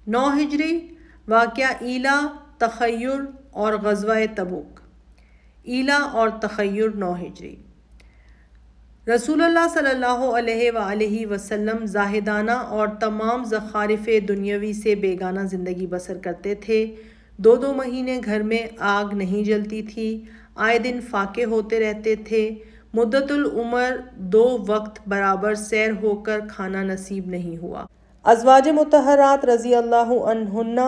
9 ہجری واقعہ ایلا، تخیر اور غزوہ تبوک۔ ایلا اور تخیر 9 ہجری۔ رسول اللہ صلی اللہ علیہ وآلہ وسلم زاہدانہ اور تمام زخارف دنیاوی سے بیگانہ زندگی بسر کرتے تھے۔ 2 مہینے گھر میں آگ نہیں جلتی تھی، آئے دن فاقے ہوتے رہتے تھے۔ مدت العمر 2 وقت برابر سیر ہو کر کھانا نصیب نہیں ہوا۔ ازواج مطہرات رضی اللہ عنہن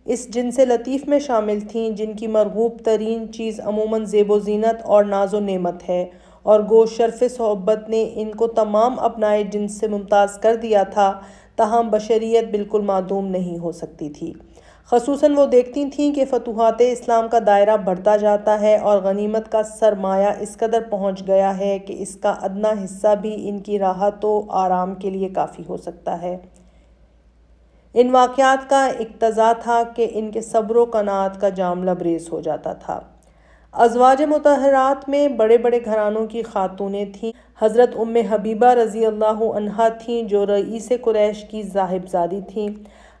اس جنس لطیف میں شامل تھیں جن کی مرغوب ترین چیز عموماً زیب و زینت اور ناز و نعمت ہے، اور گو شرف صحبت نے ان کو تمام ابنائے جنس سے ممتاز کر دیا تھا، تاہم بشریت بالکل معدوم نہیں ہو سکتی تھی۔ خصوصاً وہ دیکھتی تھیں کہ فتوحات اسلام کا دائرہ بڑھتا جاتا ہے اور غنیمت کا سرمایہ اس قدر پہنچ گیا ہے کہ اس کا ادنیٰ حصہ بھی ان کی راحت و آرام کے لیے کافی ہو سکتا ہے۔ ان واقعات کا اقتضا تھا کہ ان کے صبر و قناعت کا جام لبریز ہو جاتا تھا۔ ازواج مطہرات میں بڑے بڑے گھرانوں کی خاتونیں تھیں۔ حضرت ام حبیبہ رضی اللہ عنہا تھیں جو رئیس قریش کی صاحبزادی تھیں۔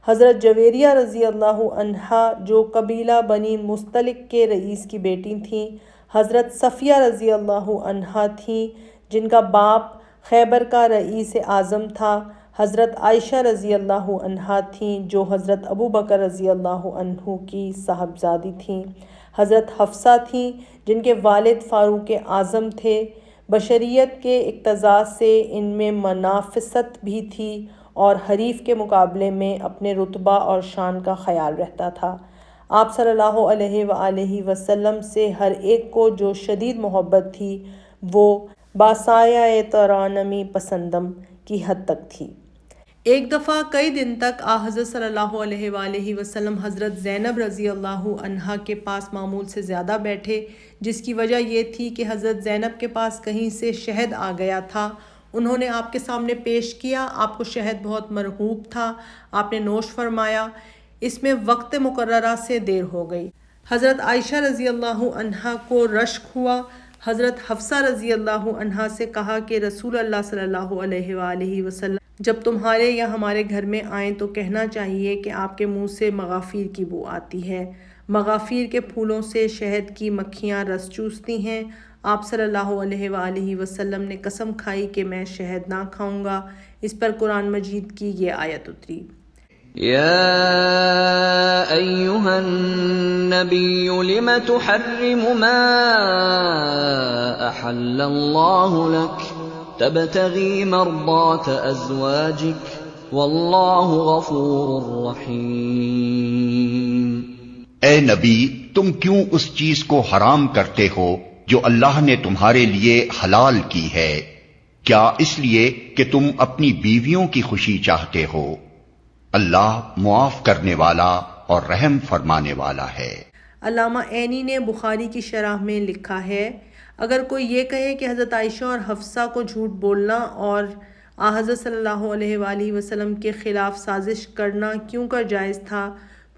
حضرت جویریہ رضی اللہ عنہا جو قبیلہ بنی مستلق کے رئیس کی بیٹی تھیں۔ حضرت صفیہ رضی اللہ عنہا تھیں جن کا باپ خیبر کا رئیس اعظم تھا۔ حضرت عائشہ رضی اللہ عنہا تھیں جو حضرت ابو بکر رضی اللہ عنہ کی صاحبزادی تھیں۔ حضرت حفصہ تھیں جن کے والد فاروق اعظم تھے۔ بشریت کے اقتضاء سے ان میں منافست بھی تھی اور حریف کے مقابلے میں اپنے رتبہ اور شان کا خیال رہتا تھا۔ آپ صلی اللہ علیہ وآلہ وسلم سے ہر ایک کو جو شدید محبت تھی وہ باسایۂ ترانمی پسندم کی حد تک تھی۔ ایک دفعہ کئی دن تک حضرت صلی اللہ علیہ وآلہ وسلم حضرت زینب رضی اللہ عنہا کے پاس معمول سے زیادہ بیٹھے، جس کی وجہ یہ تھی کہ حضرت زینب کے پاس کہیں سے شہد آ گیا تھا۔ انہوں نے آپ کے سامنے پیش کیا، آپ کو شہد بہت مرغوب تھا، آپ نے نوش فرمایا۔ اس میں وقت مقررہ سے دیر ہو گئی۔ حضرت عائشہ رضی اللہ عنہا کو رشک ہوا۔ حضرت حفصہ رضی اللہ عنہا سے کہا کہ رسول اللہ صلی اللہ علیہ وآلہ وسلم جب تمہارے یا ہمارے گھر میں آئیں تو کہنا چاہیے کہ آپ کے منہ سے مغافیر کی بو آتی ہے۔ مغافیر کے پھولوں سے شہد کی مکھیاں رس چوستی ہیں۔ آپ صلی اللہ علیہ وآلہ وسلم نے قسم کھائی کہ میں شہد نہ کھاؤں گا۔ اس پر قرآن مجید کی یہ آیت اتری: یا ایھا النبی لم تحرم ما احل اللہ لک تبتغی مرضات ازواجک واللہ غفور رحیم۔ اے نبی، تم کیوں اس چیز کو حرام کرتے ہو جو اللہ نے تمہارے لیے حلال کی ہے؟ کیا اس لیے کہ تم اپنی بیویوں کی خوشی چاہتے ہو؟ اللہ معاف کرنے والا اور رحم فرمانے والا ہے۔ علامہ عینی نے بخاری کی شرح میں لکھا ہے، اگر کوئی یہ کہے کہ حضرت عائشہ اور حفصہ کو جھوٹ بولنا اور حضرت صلی اللہ علیہ وآلہ وسلم کے خلاف سازش کرنا کیوں کر جائز تھا،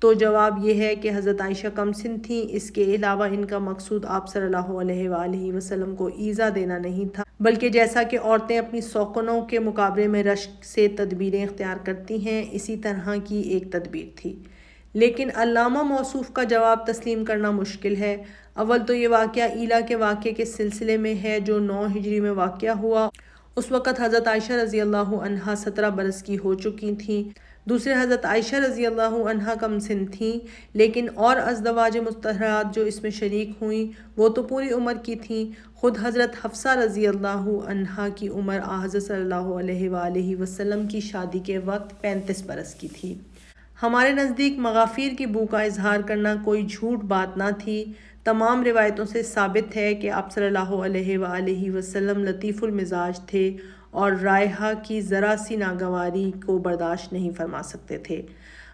تو جواب یہ ہے کہ حضرت عائشہ کم سن تھیں۔ اس کے علاوہ ان کا مقصود آپ صلی اللہ علیہ وآلہ وسلم کو ایذا دینا نہیں تھا، بلکہ جیسا کہ عورتیں اپنی سوکنوں کے مقابلے میں رشک سے تدبیریں اختیار کرتی ہیں، اسی طرح کی ایک تدبیر تھی۔ لیکن علامہ موصوف کا جواب تسلیم کرنا مشکل ہے۔ اول تو یہ واقعہ ایلا کے واقعے کے سلسلے میں ہے جو 9 ہجری میں واقع ہوا۔ اس وقت حضرت عائشہ رضی اللہ عنہا 17 برس کی ہو چکی تھیں۔ دوسرے حضرت عائشہ رضی اللہ عنہا کم سن تھیں، لیکن اور ازواج مطہرات جو اس میں شریک ہوئیں وہ تو پوری عمر کی تھیں۔ خود حضرت حفصہ رضی اللہ عنہا کی عمر حضرت صلی اللہ علیہ وآلہ وسلم کی شادی کے وقت 35 برس کی تھی۔ ہمارے نزدیک مغافیر کی بو کا اظہار کرنا کوئی جھوٹ بات نہ تھی۔ تمام روایتوں سے ثابت ہے کہ آپ صلی اللہ علیہ وآلہ وسلم لطیف المزاج تھے اور رائحہ کی ذرا سی ناگواری کو برداشت نہیں فرما سکتے تھے۔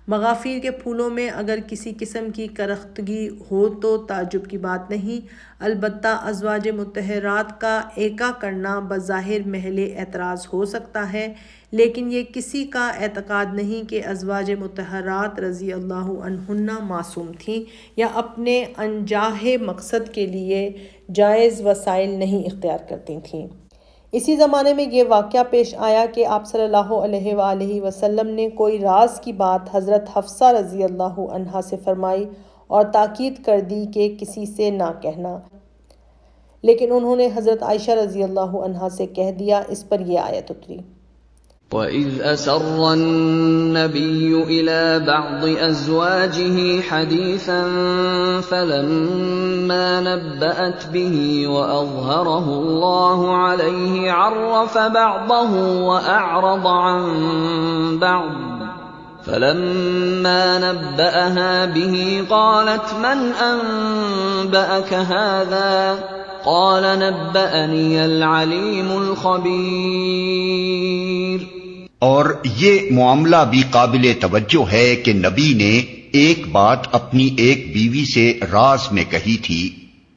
مغافیر کے پھولوں میں اگر کسی قسم کی کرختگی ہو تو تعجب کی بات نہیں، البتہ ازواج مطہرات کا ایکا کرنا بظاہر محل اعتراض ہو سکتا ہے، لیکن یہ کسی کا اعتقاد نہیں کہ ازواج مطہرات رضی اللہ عنہن معصوم تھیں یا اپنے انجاہ مقصد کے لیے جائز وسائل نہیں اختیار کرتی تھیں۔ اسی زمانے میں یہ واقعہ پیش آیا کہ آپ صلی اللہ علیہ وآلہ وسلم نے کوئی راز کی بات حضرت حفصہ رضی اللہ عنہا سے فرمائی اور تاکید کر دی کہ کسی سے نہ کہنا، لیکن انہوں نے حضرت عائشہ رضی اللہ عنہا سے کہہ دیا۔ اس پر یہ آیت اتری۔ وَإِذْ أَسَرَّ النَّبِيُّ إِلَى بَعْضِ أَزْوَاجِهِ حَدِيثًا فَلَمَّا نَبَّأَتْ بِهِ وَأَظْهَرَهُ اللَّهُ عَلَيْهِ عَرَّفَ بَعْضَهُ وَأَعْرَضَ عَن بَعْضٍ فَلَمَّا نَبَّأَهَا بِهِ قَالَتْ مَنْ أَنبَأَكَ هَذَا قَالَ نَبَّأَنِيَ الْعَلِيمُ الْخَبِيرُ۔ اور یہ معاملہ بھی قابل توجہ ہے کہ نبی نے ایک بات اپنی ایک بیوی سے راز میں کہی تھی،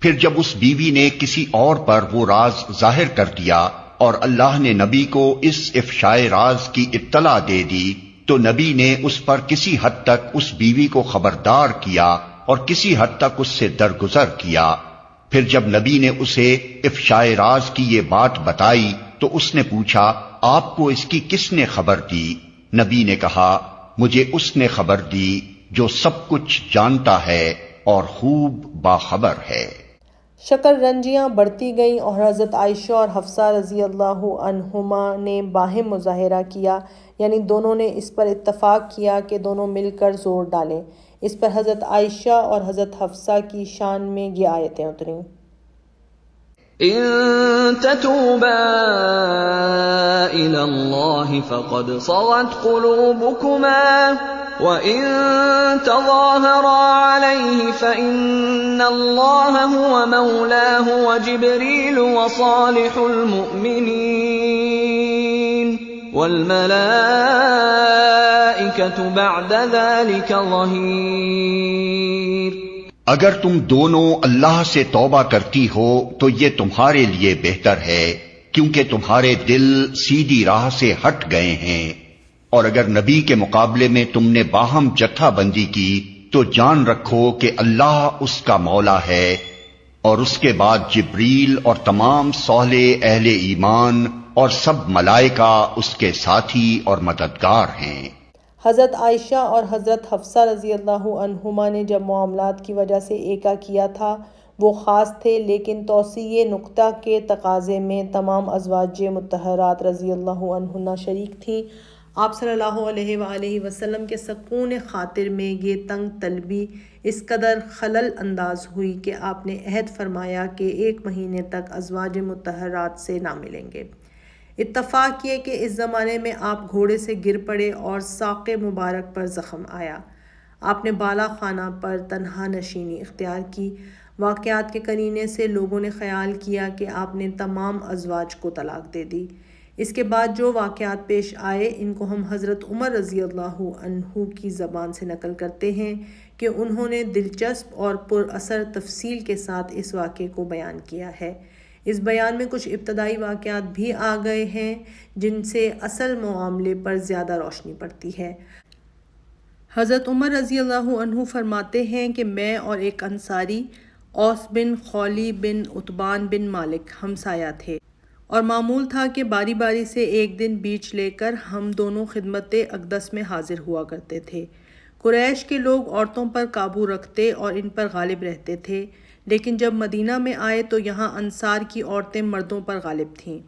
پھر جب اس بیوی نے کسی اور پر وہ راز ظاہر کر دیا اور اللہ نے نبی کو اس افشائے راز کی اطلاع دے دی، تو نبی نے اس پر کسی حد تک اس بیوی کو خبردار کیا اور کسی حد تک اس سے درگزر کیا۔ پھر جب نبی نے اسے افشائے راز کی یہ بات بتائی تو اس نے پوچھا، آپ کو اس کی کس نے خبر دی؟ نبی نے کہا، مجھے اس نے خبر دی جو سب کچھ جانتا ہے اور خوب باخبر ہے۔ شکر رنجیاں بڑھتی گئیں اور حضرت عائشہ اور حفصہ رضی اللہ عنہما نے باہم مظاہرہ کیا، یعنی دونوں نے اس پر اتفاق کیا کہ دونوں مل کر زور ڈالیں۔ اس پر حضرت عائشہ اور حضرت حفصہ کی شان میں یہ آیتیں اتریں۔ إن تتوبا إلى الله فقد صغت قلوبكما وإن تظاهرا عليه فإن الله هو مولاه وجبريل وصالح المؤمنين والملائكة بعد ذلك ظهير۔ اگر تم دونوں اللہ سے توبہ کرتی ہو تو یہ تمہارے لیے بہتر ہے، کیونکہ تمہارے دل سیدھی راہ سے ہٹ گئے ہیں، اور اگر نبی کے مقابلے میں تم نے باہم جتھا بندی کی تو جان رکھو کہ اللہ اس کا مولا ہے، اور اس کے بعد جبریل اور تمام صالح اہل ایمان اور سب ملائکہ اس کے ساتھی اور مددگار ہیں۔ حضرت عائشہ اور حضرت حفصہ رضی اللہ عنہما نے جب معاملات کی وجہ سے ایکا کیا تھا وہ خاص تھے، لیکن توسیع نقطہ کے تقاضے میں تمام ازواج مطہرات رضی اللہ عنہن شریک تھیں۔ آپ صلی اللہ علیہ وآلہ وسلم کے سکون خاطر میں یہ تنگ طلبی اس قدر خلل انداز ہوئی کہ آپ نے عہد فرمایا کہ 1 مہینے تک ازواج مطہرات سے نہ ملیں گے۔ اتفاق یہ کہ اس زمانے میں آپ گھوڑے سے گر پڑے اور ساق مبارک پر زخم آیا۔ آپ نے بالا خانہ پر تنہا نشینی اختیار کی۔ واقعات کے قرینے سے لوگوں نے خیال کیا کہ آپ نے تمام ازواج کو طلاق دے دی۔ اس کے بعد جو واقعات پیش آئے ان کو ہم حضرت عمر رضی اللہ عنہ کی زبان سے نقل کرتے ہیں کہ انہوں نے دلچسپ اور پر اثر تفصیل کے ساتھ اس واقعے کو بیان کیا ہے۔ اس بیان میں کچھ ابتدائی واقعات بھی آ گئے ہیں جن سے اصل معاملے پر زیادہ روشنی پڑتی ہے۔ حضرت عمر رضی اللہ عنہ فرماتے ہیں کہ میں اور ایک انصاری اوس بن خولی بن عتبان بن مالک ہمسایہ تھے، اور معمول تھا کہ باری باری سے ایک دن بیچ لے کر ہم دونوں خدمت اقدس میں حاضر ہوا کرتے تھے۔ قریش کے لوگ عورتوں پر قابو رکھتے اور ان پر غالب رہتے تھے، لیکن جب مدینہ میں آئے تو یہاں انصار کی عورتیں مردوں پر غالب تھیں۔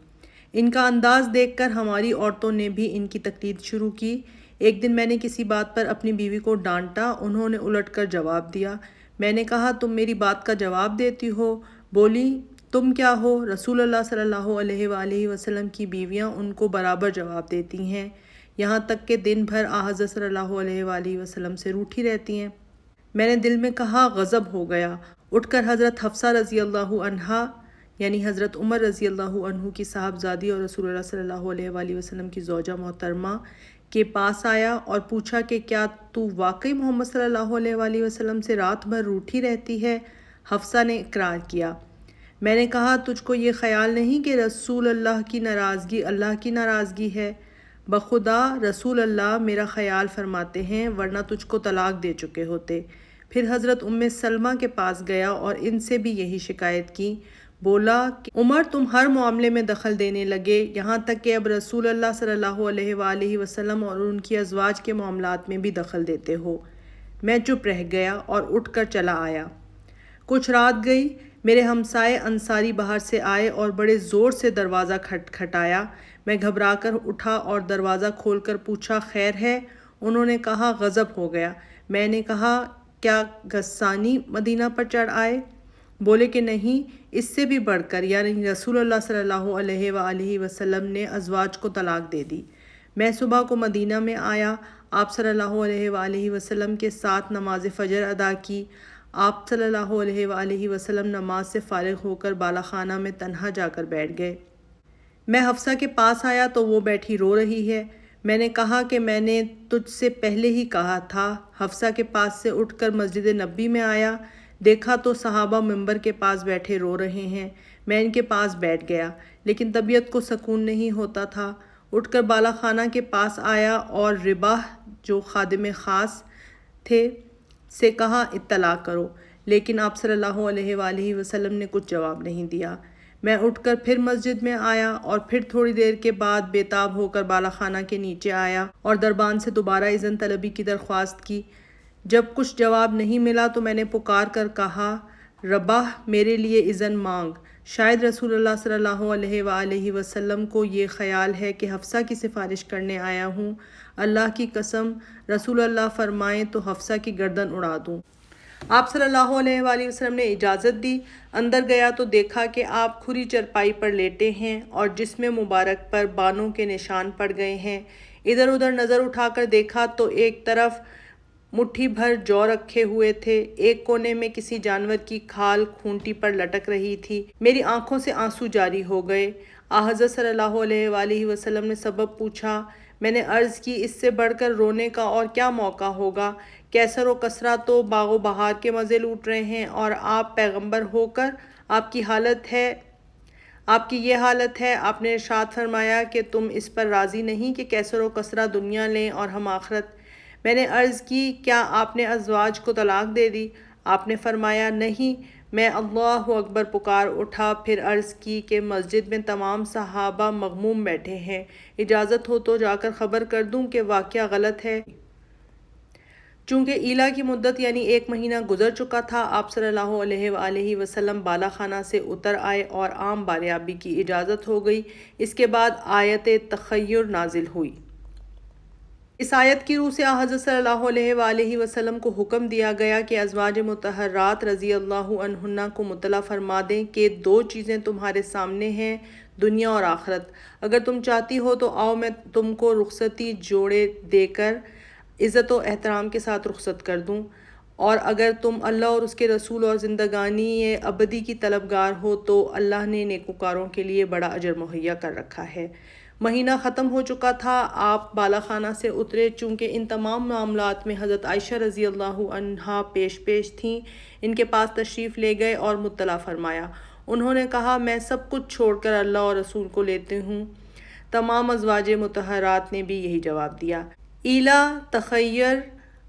ان کا انداز دیکھ کر ہماری عورتوں نے بھی ان کی تقلید شروع کی۔ ایک دن میں نے کسی بات پر اپنی بیوی کو ڈانٹا، انہوں نے الٹ کر جواب دیا۔ میں نے کہا تم میری بات کا جواب دیتی ہو؟ بولی تم کیا ہو؟ رسول اللہ صلی اللہ علیہ وآلہ وسلم کی بیویاں ان کو برابر جواب دیتی ہیں، یہاں تک کہ دن بھر حضرت صلی اللہ علیہ وآلہ وسلم سے روٹھی رہتی ہیں۔ میں نے دل میں کہا غضب ہو گیا، اٹھ کر حضرت حفصہ رضی اللہ عنہا یعنی حضرت عمر رضی اللہ عنہ کی صاحبزادی اور رسول اللہ صلی اللہ علیہ وآلہ وسلم کی زوجہ محترمہ کے پاس آیا اور پوچھا کہ کیا تو واقعی محمد صلی اللہ علیہ وآلہ وسلم سے رات بھر روٹھی رہتی ہے؟ حفصہ نے اقرار کیا۔ میں نے کہا تجھ کو یہ خیال نہیں کہ رسول اللہ کی ناراضگی اللہ کی ناراضگی ہے؟ بخدا رسول اللہ میرا خیال فرماتے ہیں، ورنہ تجھ کو طلاق دے چکے ہوتے۔ پھر حضرت سلمہ کے پاس گیا اور ان سے بھی یہی شکایت کی۔ بولا کہ عمر تم ہر معاملے میں دخل دینے لگے، یہاں تک کہ اب رسول اللہ صلی اللہ علیہ وآلہ وسلم اور ان کی ازواج کے معاملات میں بھی دخل دیتے ہو۔ میں چپ رہ گیا اور اٹھ کر چلا آیا۔ کچھ رات گئی، میرے ہمسائے انصاری باہر سے آئے اور بڑے زور سے دروازہ کھٹکھٹایا۔ میں گھبرا کر اٹھا اور دروازہ کھول کر پوچھا خیر ہے؟ انہوں نے کہا غضب ہو گیا۔ میں نے کہا کیا غسانی مدینہ پر چڑھ آئے؟ بولے کہ نہیں، اس سے بھی بڑھ کر، یعنی رسول اللہ صلی اللہ علیہ وآلہ وسلم نے ازواج کو طلاق دے دی۔ میں صبح کو مدینہ میں آیا، آپ صلی اللہ علیہ وآلہ وسلم کے ساتھ نماز فجر ادا کی۔ آپ صلی اللہ علیہ وآلہ وسلم نماز سے فارغ ہو کر بالا خانہ میں تنہا جا کر بیٹھ گئے۔ میں حفصہ کے پاس آیا تو وہ بیٹھی رو رہی ہے۔ میں نے کہا کہ میں نے تجھ سے پہلے ہی کہا تھا۔ حفصہ کے پاس سے اٹھ کر مسجد نبی میں آیا، دیکھا تو صحابہ منبر کے پاس بیٹھے رو رہے ہیں۔ میں ان کے پاس بیٹھ گیا، لیکن طبیعت کو سکون نہیں ہوتا تھا۔ اٹھ کر بالا خانہ کے پاس آیا اور رباح جو خادم خاص تھے سے کہا اطلاع کرو، لیکن آپ صلی اللہ علیہ وآلہ وسلم نے کچھ جواب نہیں دیا۔ میں اٹھ کر پھر مسجد میں آیا اور پھر تھوڑی دیر کے بعد بے تاب ہو کر بالا خانہ کے نیچے آیا اور دربان سے دوبارہ اذن طلبی کی درخواست کی۔ جب کچھ جواب نہیں ملا تو میں نے پکار کر کہا رباح میرے لیے اذن مانگ، شاید رسول اللہ صلی اللہ علیہ وآلہ وسلم کو یہ خیال ہے کہ حفصہ کی سفارش کرنے آیا ہوں۔ اللہ کی قسم رسول اللہ فرمائیں تو حفصہ کی گردن اڑا دوں۔ آپ صلی اللہ علیہ وآلہ وسلم نے اجازت دی۔ اندر گیا تو دیکھا کہ آپ کھری چرپائی پر لیٹے ہیں اور جسم مبارک پر بانوں کے نشان پڑ گئے ہیں۔ ادھر ادھر نظر اٹھا کر دیکھا تو ایک طرف مٹھی بھر جو رکھے ہوئے تھے، ایک کونے میں کسی جانور کی کھال کھونٹی پر لٹک رہی تھی۔ میری آنکھوں سے آنسو جاری ہو گئے۔ حضرت صلی اللہ علیہ وآلہ وسلم نے سبب پوچھا۔ میں نے عرض کی اس سے بڑھ کر رونے کا اور کیا موقع ہوگا؟ کیسر و کسرا تو باغ و بہار کے مزے لوٹ رہے ہیں اور آپ پیغمبر ہو کر آپ کی یہ حالت ہے۔ آپ نے ارشاد فرمایا کہ تم اس پر راضی نہیں کہ کیسر و کسرا دنیا لیں اور ہم آخرت۔ میں نے عرض کی کیا آپ نے ازواج کو طلاق دے دی؟ آپ نے فرمایا نہیں۔ میں اللہ اکبر پکار اٹھا، پھر عرض کی کہ مسجد میں تمام صحابہ مغموم بیٹھے ہیں، اجازت ہو تو جا کر خبر کر دوں کہ واقعہ غلط ہے۔ چونکہ ایلا کی مدت یعنی 1 مہینہ گزر چکا تھا، آپ صلی اللہ علیہ وآلہ وسلم بالا خانہ سے اتر آئے اور عام باریابی کی اجازت ہو گئی۔ اس کے بعد آیت تخیر نازل ہوئی۔ اس آیت کی روح سے حضرت صلی اللہ علیہ وآلہ وسلم کو حکم دیا گیا کہ ازواج مطہرات رضی اللہ عنہن کو مطلع فرما دیں کہ 2 چیزیں تمہارے سامنے ہیں، دنیا اور آخرت۔ اگر تم چاہتی ہو تو آؤ میں تم کو رخصتی جوڑے دے کر عزت و احترام کے ساتھ رخصت کر دوں، اور اگر تم اللہ اور اس کے رسول اور زندگانی ابدی کی طلبگار ہو تو اللہ نے نیکوکاروں کے لیے بڑا اجر مہیا کر رکھا ہے۔ مہینہ ختم ہو چکا تھا، آپ بالا خانہ سے اترے۔ چونکہ ان تمام معاملات میں حضرت عائشہ رضی اللہ عنہا پیش تھیں، ان کے پاس تشریف لے گئے اور مطلع فرمایا۔ انہوں نے کہا میں سب کچھ چھوڑ کر اللہ اور رسول کو لیتے ہوں۔ تمام ازواج مطہرات نے بھی یہی جواب دیا۔ ایلا، تخیر،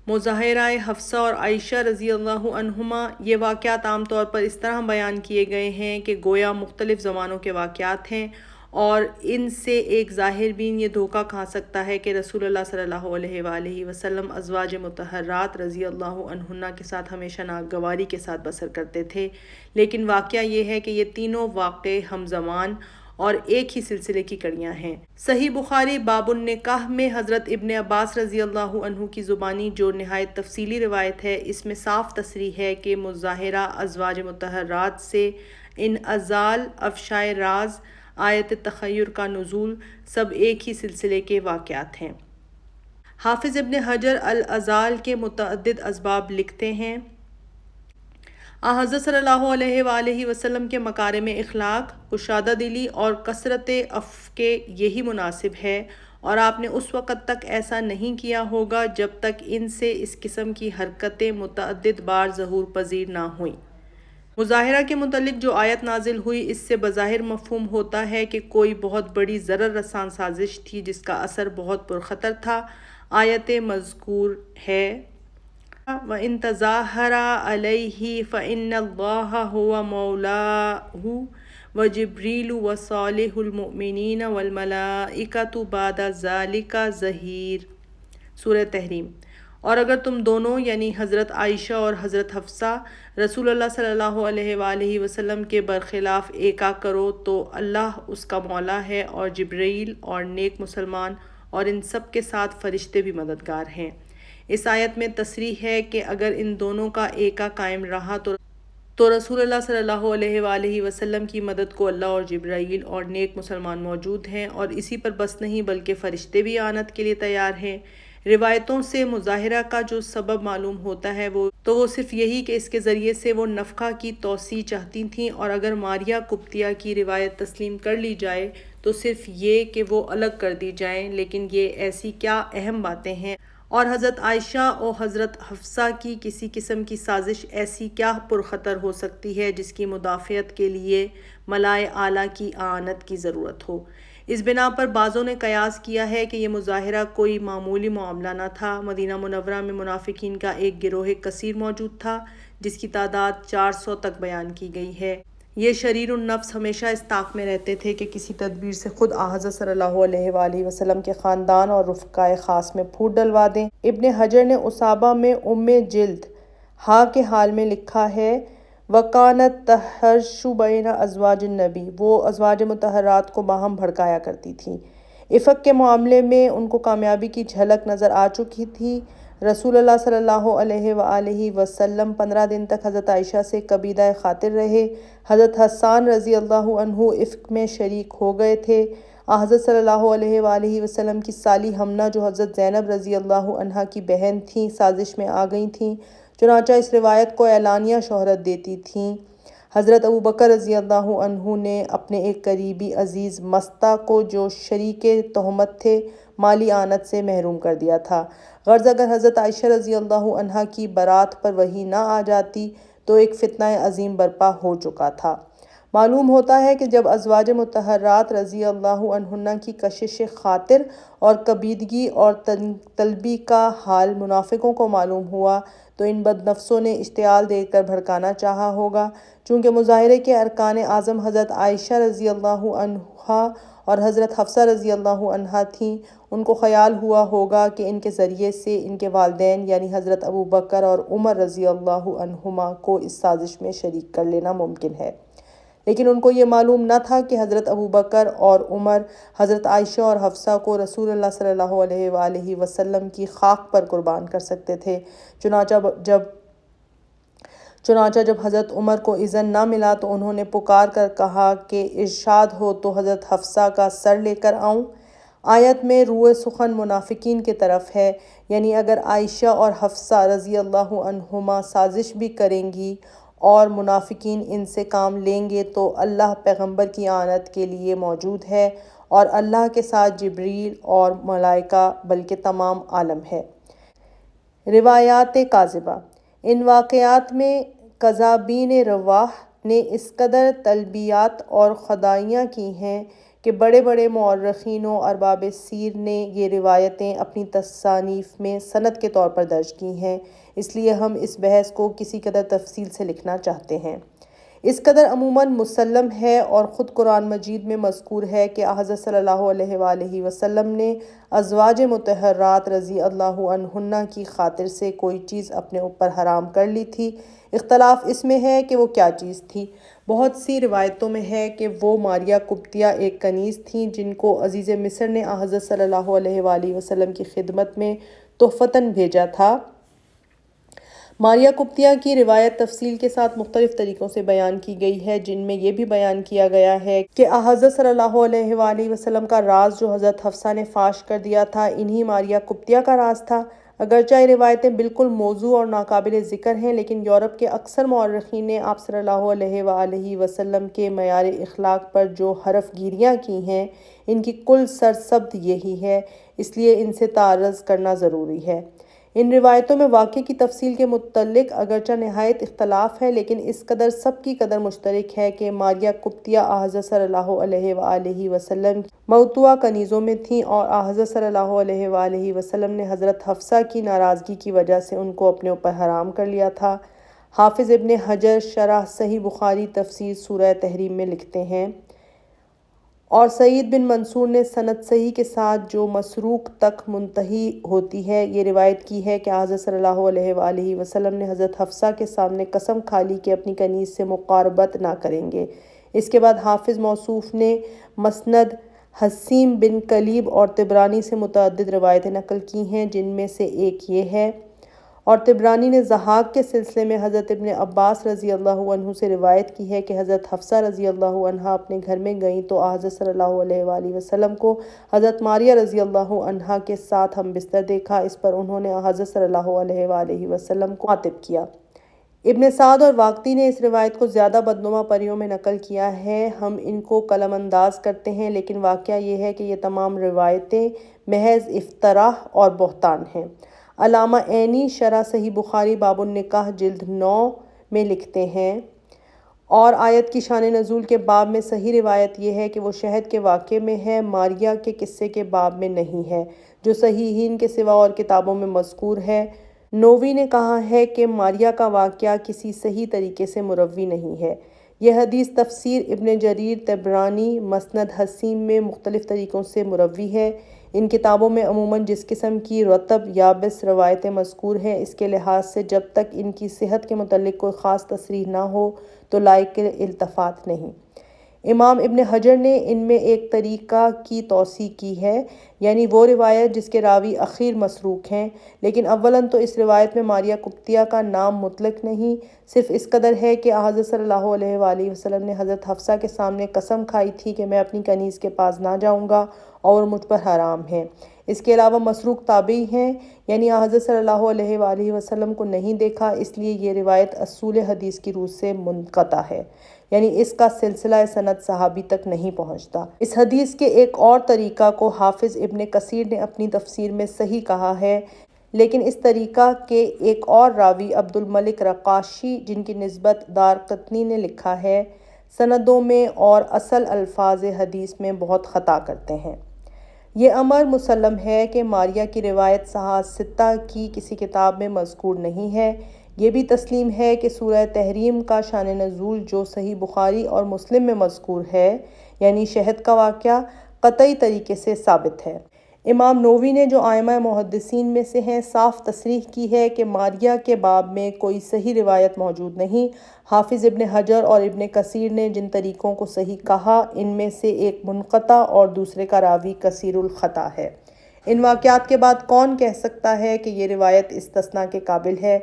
مظاہرہ حفصہ اور عائشہ رضی اللہ عنہما، یہ واقعات عام طور پر اس طرح بیان کیے گئے ہیں کہ گویا مختلف زمانوں کے واقعات ہیں، اور ان سے ایک ظاہر بین یہ دھوکہ کھا سکتا ہے کہ رسول اللہ صلی اللہ علیہ وآلہ وسلم ازواج مطہرات رضی اللہ عنہن کے ساتھ ہمیشہ ناگواری کے ساتھ بسر کرتے تھے، لیکن واقعہ یہ ہے کہ یہ تینوں واقعے ہم زمان اور ایک ہی سلسلے کی کڑیاں ہیں۔ صحیح بخاری باب النکاح میں حضرت ابن عباس رضی اللہ عنہ کی زبانی جو نہایت تفصیلی روایت ہے، اس میں صاف تصریح ہے کہ مظاہرہ ازواج مطہرات سے انعزال، افشائے راز، آیت تخیر کا نزول سب ایک ہی سلسلے کے واقعات ہیں۔ حافظ ابن حجر العزال کے متعدد اسباب لکھتے ہیں، حضرت صلی اللہ علیہ وآلہ وسلم کے مکارم اخلاق، کشادہ دلی اور کثرت عفو کے یہی مناسب ہے، اور آپ نے اس وقت تک ایسا نہیں کیا ہوگا جب تک ان سے اس قسم کی حرکتیں متعدد بار ظہور پذیر نہ ہوئیں۔ مظاہرہ کے متعلق جو آیت نازل ہوئی، اس سے بظاہر مفہوم ہوتا ہے کہ کوئی بہت بڑی ضرر رسان سازش تھی جس کا اثر بہت پرخطر تھا۔ آیت مذکور ہے وَإِن تَظَاهَرَ عَلَيْهِ فَإِنَّ اللَّهَ هُوَ مَوْلَاهُ وَجِبْرِيلُ وَصَالِحُ الْمُؤْمِنِينَ وَالْمَلَائِكَةُ بَعْدَ ذَلِكَ ظَهِيرٌ۔ سورہ تحریم۔ اور اگر تم دونوں یعنی حضرت عائشہ اور حضرت حفصہ رسول اللہ صلی اللہ علیہ وآلہ وسلم کے برخلاف ایکا کرو تو اللہ اس کا مولا ہے، اور جبرائیل اور نیک مسلمان اور ان سب کے ساتھ فرشتے بھی مددگار ہیں۔ اس آیت میں تصریح ہے کہ اگر ان دونوں کا ایکا قائم رہا تو رسول اللہ صلی اللہ علیہ وآلہ وسلم کی مدد کو اللہ اور جبرائیل اور نیک مسلمان موجود ہیں، اور اسی پر بس نہیں بلکہ فرشتے بھی اعانت کے لیے تیار ہیں۔ روایتوں سے مظاہرہ کا جو سبب معلوم ہوتا ہے وہ صرف یہی کہ اس کے ذریعے سے وہ نفقہ کی توسیع چاہتی تھیں، اور اگر ماریا قبطیہ کی روایت تسلیم کر لی جائے تو صرف یہ کہ وہ الگ کر دی جائیں، لیکن یہ ایسی کیا اہم باتیں ہیں، اور حضرت عائشہ اور حضرت حفصہ کی کسی قسم کی سازش ایسی کیا پرخطر ہو سکتی ہے جس کی مدافعت کے لیے ملائے اعلیٰ کی اعانت کی ضرورت ہو۔ اس بنا پر بعضوں نے قیاس کیا ہے کہ یہ مظاہرہ کوئی معمولی معاملہ نہ تھا۔ مدینہ منورہ میں منافقین کا ایک گروہ کثیر موجود تھا جس کی تعداد 400 تک بیان کی گئی ہے۔ یہ شریر النفس ہمیشہ اس طاق میں رہتے تھے کہ کسی تدبیر سے خود حضرت صلی اللہ علیہ وآلہ وسلم کے خاندان اور رفقائے خاص میں پھوٹ ڈلوا دیں۔ ابن حجر نے اصابہ میں جلد ہا کے حال میں لکھا ہے وَكَانَتْ تَحْرُشُ بَيْنَ أَزْوَاجِ النَّبِي، وہ ازواج مطہرات کو باہم بھڑکایا کرتی تھیں۔ افق کے معاملے میں ان کو کامیابی کی جھلک نظر آ چکی تھی۔ رسول اللہ صلی اللہ علیہ وآلہ وسلم 15 دن تک حضرت عائشہ سے قبیدہ خاطر رہے۔ حضرت حسان رضی اللہ عنہ افق میں شریک ہو گئے تھے۔ حضرت صلی اللہ علیہ وآلہ وسلم کی سالی حمنہ جو حضرت زینب رضی اللہ عنہا کی بہن تھیں سازش میں آ گئی تھیں، چنانچہ اس روایت کو اعلانیہ شہرت دیتی تھیں۔ حضرت ابوبکر رضی اللہ عنہ نے اپنے ایک قریبی عزیز مستہ کو جو شریک تہمت تھے مالی اعانت سے محروم کر دیا تھا۔ غرض اگر حضرت عائشہ رضی اللہ عنہا کی برات پر وحی نہ آ جاتی تو ایک فتنہ عظیم برپا ہو چکا تھا۔ معلوم ہوتا ہے کہ جب ازواج مطہرات رضی اللہ عنہن کی کشش خاطر اور کبیدگی اور طلبی کا حال منافقوں کو معلوم ہوا تو ان بد نفسوں نے اشتعال دے کر بھڑکانا چاہا ہوگا۔ چونکہ مظاہرے کے ارکان اعظم حضرت عائشہ رضی اللہ عنہا اور حضرت حفصہ رضی اللہ عنہا تھیں، ان کو خیال ہوا ہوگا کہ ان کے ذریعے سے ان کے والدین یعنی حضرت ابوبکر اور عمر رضی اللہ عنہما کو اس سازش میں شریک کر لینا ممکن ہے، لیکن ان کو یہ معلوم نہ تھا کہ حضرت ابوبکر اور عمر حضرت عائشہ اور حفصہ کو رسول اللہ صلی اللہ علیہ وآلہ وسلم کی خاک پر قربان کر سکتے تھے۔ چنانچہ جب حضرت عمر کو اذن نہ ملا تو انہوں نے پکار کر کہا کہ ارشاد ہو تو حضرت حفصہ کا سر لے کر آؤں۔ آیت میں روئے سخن منافقین کی طرف ہے، یعنی اگر عائشہ اور حفصہ رضی اللہ عنہما سازش بھی کریں گی اور منافقین ان سے کام لیں گے تو اللہ پیغمبر کی اعانت کے لیے موجود ہے، اور اللہ کے ساتھ جبریل اور ملائکہ بلکہ تمام عالم ہے۔ روایات کاذبہ۔ ان واقعات میں کذابین رواح نے اس قدر تلبیات اور خدائیاں کی ہیں کہ بڑے بڑے مورخین و ارباب سیر نے یہ روایتیں اپنی تصانیف میں سند کے طور پر درج کی ہیں، اس لیے ہم اس بحث کو کسی قدر تفصیل سے لکھنا چاہتے ہیں۔ اس قدر عموماً مسلم ہے اور خود قرآن مجید میں مذکور ہے کہ حضرت صلی اللہ علیہ وآلہ وسلم نے ازواج مطہرات رضی اللہ عنہن کی خاطر سے کوئی چیز اپنے اوپر حرام کر لی تھی۔ اختلاف اس میں ہے کہ وہ کیا چیز تھی۔ بہت سی روایتوں میں ہے کہ وہ ماریا قبطیہ ایک کنیز تھیں جن کو عزیز مصر نے حضرت صلی اللہ علیہ وآلہ وسلم کی خدمت میں تحفتاً بھیجا تھا۔ ماریا قبطیہ کی روایت تفصیل کے ساتھ مختلف طریقوں سے بیان کی گئی ہے، جن میں یہ بھی بیان کیا گیا ہے کہ حضرت صلی اللہ علیہ وآلہ وسلم کا راز جو حضرت حفصہ نے فاش کر دیا تھا انہی ماریا قبطیہ کا راز تھا۔ اگرچہ یہ روایتیں بالکل موضوع اور ناقابل ذکر ہیں، لیکن یورپ کے اکثر مورخین نے آپ صلی اللہ علیہ وآلہ وسلم کے معیار اخلاق پر جو حرف گیریاں کی ہیں ان کی کل سرسبد یہی ہے، اس لیے ان سے تعرض کرنا ضروری ہے۔ ان روایتوں میں واقعے کی تفصیل کے متعلق اگرچہ نہایت اختلاف ہے، لیکن اس قدر سب کی قدر مشترک ہے کہ ماریہ قبطیہ حضرت صلی اللہ علیہ وآلہ وسلم موتوع کنیزوں میں تھیں، اور حضرت صلی اللہ علیہ وآلہ وسلم نے حضرت حفصہ کی ناراضگی کی وجہ سے ان کو اپنے اوپر حرام کر لیا تھا۔ حافظ ابن حجر شرح صحیح بخاری تفسیر سورہ تحریم میں لکھتے ہیں، اور سعید بن منصور نے سند صحیح کے ساتھ جو مسروق تک منتہی ہوتی ہے یہ روایت کی ہے کہ حضرت صلی اللہ علیہ وآلہ وسلم نے حضرت حفصہ کے سامنے قسم کھا لی کہ اپنی کنیز سے مقاربت نہ کریں گے۔ اس کے بعد حافظ موصوف نے مسند حسیم بن کلیب اور طبرانی سے متعدد روایتیں نقل کی ہیں، جن میں سے ایک یہ ہے، اور طبرانی نے ضحاک کے سلسلے میں حضرت ابن عباس رضی اللہ عنہ سے روایت کی ہے کہ حضرت حفصہ رضی اللہ عنہا اپنے گھر میں گئیں تو حضرت صلی اللہ علیہ وآلہ وسلم کو حضرت ماریہ رضی اللہ عنہا کے ساتھ ہم بستر دیکھا۔ اس پر انہوں نے حضرت صلی اللہ علیہ وآلہ وسلم کو مخاطب کیا۔ ابن سعد اور واقدی نے اس روایت کو زیادہ بدنما پریوں میں نقل کیا ہے، ہم ان کو قلم انداز کرتے ہیں، لیکن واقعہ یہ ہے کہ یہ تمام روایتیں محض افتراء اور بہتان ہیں۔ علامہ عینی شرح صحیح بخاری باب النکاح جلد 9 میں لکھتے ہیں، اور آیت کی شان نزول کے باب میں صحیح روایت یہ ہے کہ وہ شہد کے واقعے میں ہے، ماریہ کے قصے کے باب میں نہیں ہے، جو صحیحین کے سوا اور کتابوں میں مذکور ہے۔ نووی نے کہا ہے کہ ماریہ کا واقعہ کسی صحیح طریقے سے مروی نہیں ہے۔ یہ حدیث تفسیر ابن جریر طبرانی مسند حسیم میں مختلف طریقوں سے مروی ہے۔ ان کتابوں میں عموماً جس قسم کی رطب یابس روایتیں مذکور ہیں، اس کے لحاظ سے جب تک ان کی صحت کے متعلق کوئی خاص تصریح نہ ہو تو لائق التفات نہیں۔ امام ابن حجر نے ان میں ایک طریقہ کی توسیع کی ہے، یعنی وہ روایت جس کے راوی اخیر مسروق ہیں، لیکن اولاً تو اس روایت میں ماریہ قبطیہ کا نام مطلق نہیں، صرف اس قدر ہے کہ حضرت صلی اللہ علیہ وآلہ وسلم نے حضرت حفصہ کے سامنے قسم کھائی تھی کہ میں اپنی کنیز کے پاس نہ جاؤں گا اور مجھ پر حرام ہے۔ اس کے علاوہ مسروق تابعی ہیں، یعنی حضرت صلی اللہ علیہ وآلہ وسلم کو نہیں دیکھا، اس لیے یہ روایت اصول حدیث کی روح سے منقطع ہے، یعنی اس کا سلسلہ سند صحابی تک نہیں پہنچتا۔ اس حدیث کے ایک اور طریقہ کو حافظ ابن کثیر نے اپنی تفسیر میں صحیح کہا ہے، لیکن اس طریقہ کے ایک اور راوی عبد الملک رقاشی، جن کی نسبت دارقطنی نے لکھا ہے، سندوں میں اور اصل الفاظ حدیث میں بہت خطا کرتے ہیں۔ یہ امر مسلم ہے کہ ماریہ کی روایت صحاح ستہ کی کسی کتاب میں مذکور نہیں ہے۔ یہ بھی تسلیم ہے کہ سورہ تحریم کا شان نزول جو صحیح بخاری اور مسلم میں مذکور ہے، یعنی شہد کا واقعہ، قطعی طریقے سے ثابت ہے۔ امام نووی نے جو ائمہ محدثین میں سے ہیں صاف تصریح کی ہے کہ ماریہ کے باب میں کوئی صحیح روایت موجود نہیں۔ حافظ ابن حجر اور ابن کثیر نے جن طریقوں کو صحیح کہا ان میں سے ایک منقطع اور دوسرے کا راوی کثیر الخطا ہے۔ ان واقعات کے بعد کون کہہ سکتا ہے کہ یہ روایت استثناء کے قابل ہے؟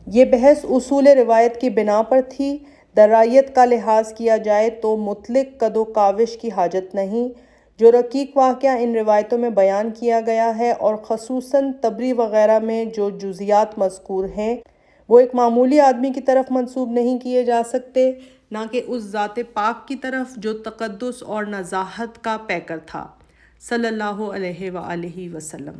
یہ بحث اصول روایت کی بنا پر تھی۔ درائیت کا لحاظ کیا جائے تو مطلق قد و کاوش کی حاجت نہیں۔ جو رقیق واقعہ ان روایتوں میں بیان کیا گیا ہے اور خصوصاً طبری وغیرہ میں جو جزیات مذکور ہیں، وہ ایک معمولی آدمی کی طرف منسوب نہیں کیے جا سکتے، نہ کہ اس ذات پاک کی طرف جو تقدس اور نزاہت کا پیکر تھا، صلی اللہ علیہ وآلہ وسلم۔